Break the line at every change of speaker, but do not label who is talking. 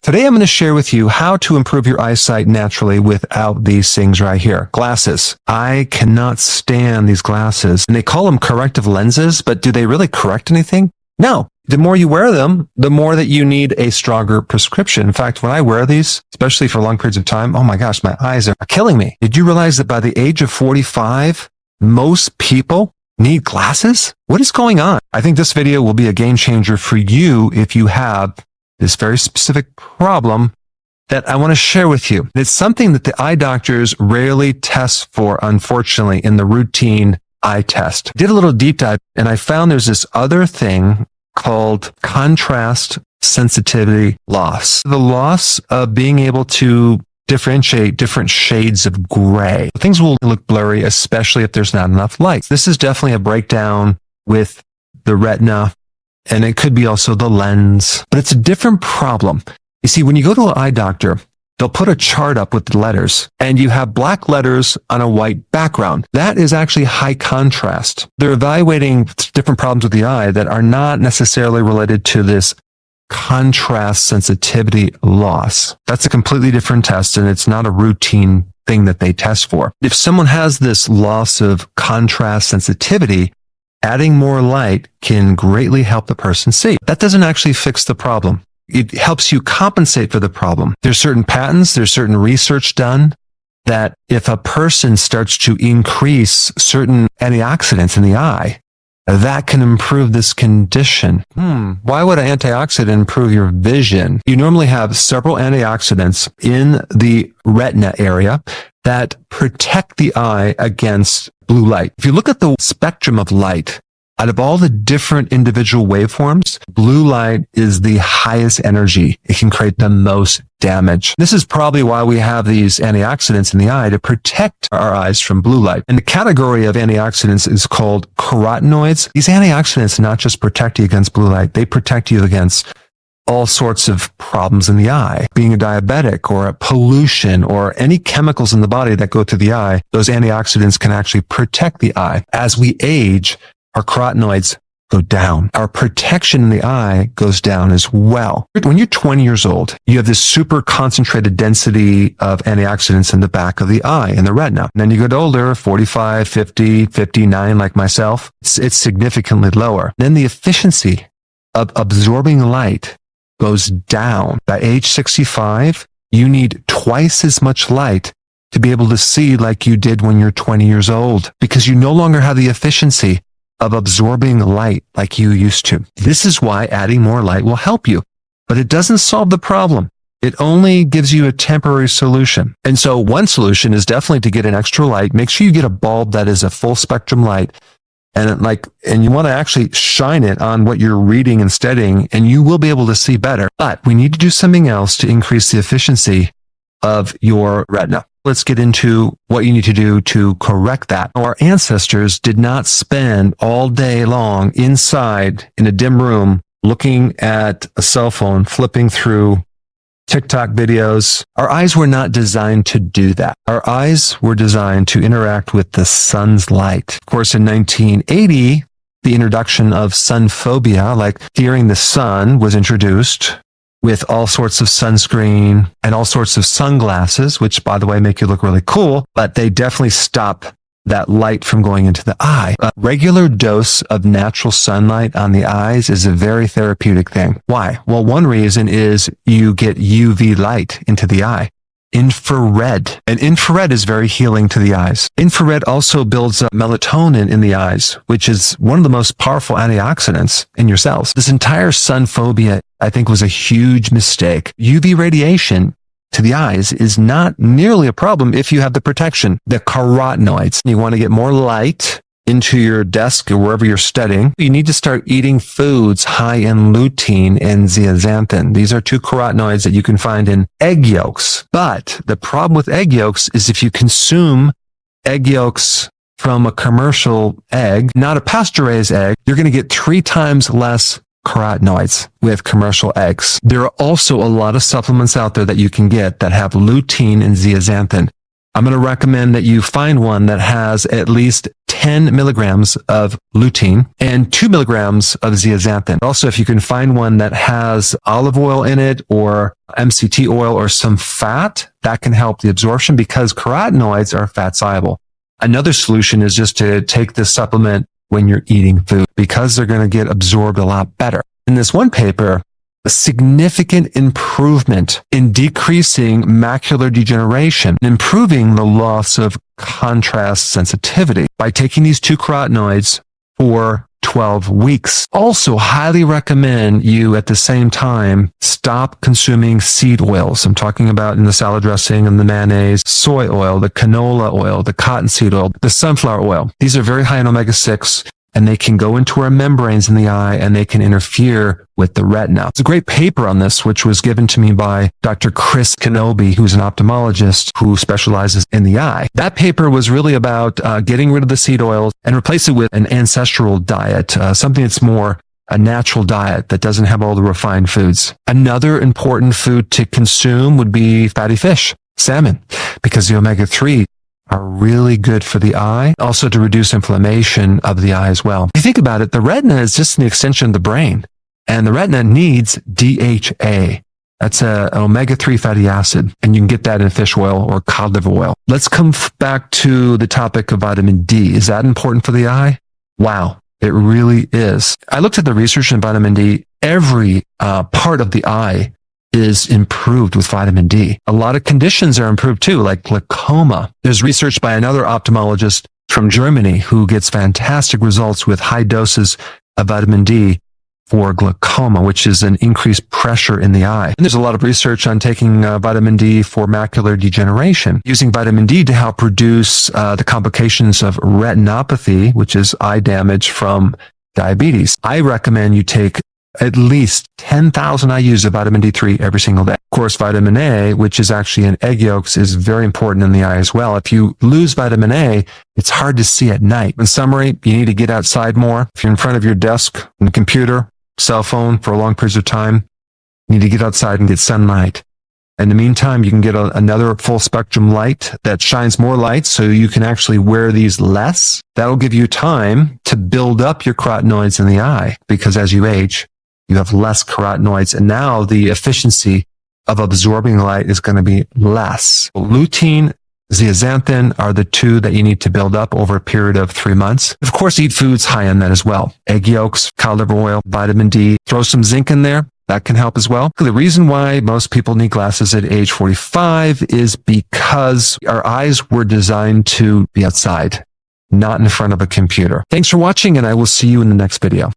Today I'm going to share with you how to improve your eyesight naturally without these things right here. Glasses. I cannot stand these glasses. And they call them corrective lenses, but do they really correct anything? No. The more you wear them, the more that you need a stronger prescription. In fact, when I wear these, especially for long periods of time, oh my gosh, my eyes are killing me. Did you realize that by the age of 45, most people need glasses? What is going on? I think this video will be a game changer for you if you have this very specific problem that I want to share with you. It's something that the eye doctors rarely test for, unfortunately, in the routine eye test. I did a little deep dive and I found there's this other thing called contrast sensitivity loss. The loss of being able to differentiate different shades of gray. Things will look blurry, especially if there's not enough light. This is definitely a breakdown with the retina, and it could be also the lens, but it's a different problem. You see, when you go to an eye doctor, they'll put a chart up with the letters, and you have black letters on a white background. That is actually high contrast. They're evaluating different problems with the eye that are not necessarily related to this contrast sensitivity loss. That's a completely different test, and it's not a routine thing that they test for. If someone has this loss of contrast sensitivity, adding more light can greatly help the person see. That doesn't actually fix the problem. It helps you compensate for the problem. There's certain patents, there's certain research done that if a person starts to increase certain antioxidants in the eye, that can improve this condition. Why would an antioxidant improve your vision? You normally have several antioxidants in the retina area that protect the eye against blue light. If you look at the spectrum of light, out of all the different individual waveforms, blue light is the highest energy. It can create the most damage. This is probably why we have these antioxidants in the eye to protect our eyes from blue light. And the category of antioxidants is called carotenoids. These antioxidants not just protect you against blue light, they protect you against all sorts of problems in the eye. Being a diabetic or a pollution or any chemicals in the body that go to the eye, those antioxidants can actually protect the eye. As we age, our carotenoids go down. Our protection in the eye goes down as well. When you're 20 years old, you have this super concentrated density of antioxidants in the back of the eye, in the retina. And then you get older, 45, 50, 59, like myself, it's significantly lower. Then the efficiency of absorbing light goes down. By age 65, you need twice as much light to be able to see like you did when you're 20 years old, because you no longer have the efficiency of absorbing light like you used to. This is why adding more light will help you, but it doesn't solve the problem. It only gives you a temporary solution. And so one solution is definitely to get an extra light. Make sure you get a bulb that is a full spectrum light, and you want to actually shine it on what you're reading and studying, and you will be able to see better. But we need to do something else to increase the efficiency of your retina. Let's get into what you need to do to correct that. Our ancestors did not spend all day long inside in a dim room looking at a cell phone, flipping through TikTok videos. Our eyes were not designed to do that. Our eyes were designed to interact with the sun's light. Of course, in 1980, the introduction of sun phobia, like fearing the sun, was introduced with all sorts of sunscreen and all sorts of sunglasses, which, by the way, make you look really cool, but they definitely stop that light from going into the eye. A regular dose of natural sunlight on the eyes is a very therapeutic thing. Why? Well, one reason is you get UV light into the eye. Infrared. And infrared is very healing to the eyes. Infrared also builds up melatonin in the eyes, which is one of the most powerful antioxidants in your cells. This entire sun phobia, I think, was a huge mistake. UV radiation to the eyes is not nearly a problem if you have the protection. The carotenoids. You want to get more light into your desk or wherever you're studying. You need to start eating foods high in lutein and zeaxanthin. These are two carotenoids that you can find in egg yolks. But the problem with egg yolks is if you consume egg yolks from a commercial egg, not a pasteurized egg, you're going to get 3 times less carotenoids with commercial eggs. There are also a lot of supplements out there that you can get that have lutein and zeaxanthin. I'm going to recommend that you find one that has at least 10 milligrams of lutein and 2 milligrams of zeaxanthin. Also, if you can find one that has olive oil in it or MCT oil or some fat, that can help the absorption because carotenoids are fat soluble. Another solution is just to take this supplement when you're eating food because they're going to get absorbed a lot better. In this one paper, a significant improvement in decreasing macular degeneration, improving the loss of contrast sensitivity by taking these 2 carotenoids for 12 weeks. Also, highly recommend you at the same time stop consuming seed oils. I'm talking about in the salad dressing and the mayonnaise, soy oil, the canola oil, the cottonseed oil, the sunflower oil. These are very high in omega-6 and they can go into our membranes in the eye and they can interfere with the retina. It's a great paper on this, which was given to me by Dr. Chris Kenobi, who's an ophthalmologist who specializes in the eye. That paper was really about getting rid of the seed oils and replace it with an ancestral diet, something that's more a natural diet that doesn't have all the refined foods. Another important food to consume would be fatty fish, salmon, because the omega-3 are really good for the eye, also to reduce inflammation of the eye as well. If you think about it, the retina is just an extension of the brain, and the retina needs DHA. That's an omega-3 fatty acid, and you can get that in fish oil or cod liver oil. Let's come back to the topic of vitamin D. Is that important for the eye? Wow, it really is. I looked at the research in vitamin D. Every part of the eye is improved with vitamin D. A lot of conditions are improved too, like glaucoma. There's research by another ophthalmologist from Germany who gets fantastic results with high doses of vitamin D for glaucoma, which is an increased pressure in the eye. And there's a lot of research on taking vitamin D for macular degeneration, using vitamin D to help reduce the complications of retinopathy, which is eye damage from diabetes. I recommend you take at least 10,000 IUs of vitamin D3 every single day. Of course, vitamin A, which is actually in egg yolks, is very important in the eye as well. If you lose vitamin A, it's hard to see at night. In summary, you need to get outside more. If you're in front of your desk, and computer, cell phone for long periods of time, you need to get outside and get sunlight. In the meantime, you can get another full spectrum light that shines more light so you can actually wear these less. That'll give you time to build up your carotenoids in the eye because as you age, you have less carotenoids, and now the efficiency of absorbing light is going to be less. Lutein, zeaxanthin are the 2 that you need to build up over a period of 3 months. Of course, eat foods high in that as well. Egg yolks, cod liver oil, vitamin D. Throw some zinc in there. That can help as well. The reason why most people need glasses at age 45 is because our eyes were designed to be outside, not in front of a computer. Thanks for watching, and I will see you in the next video.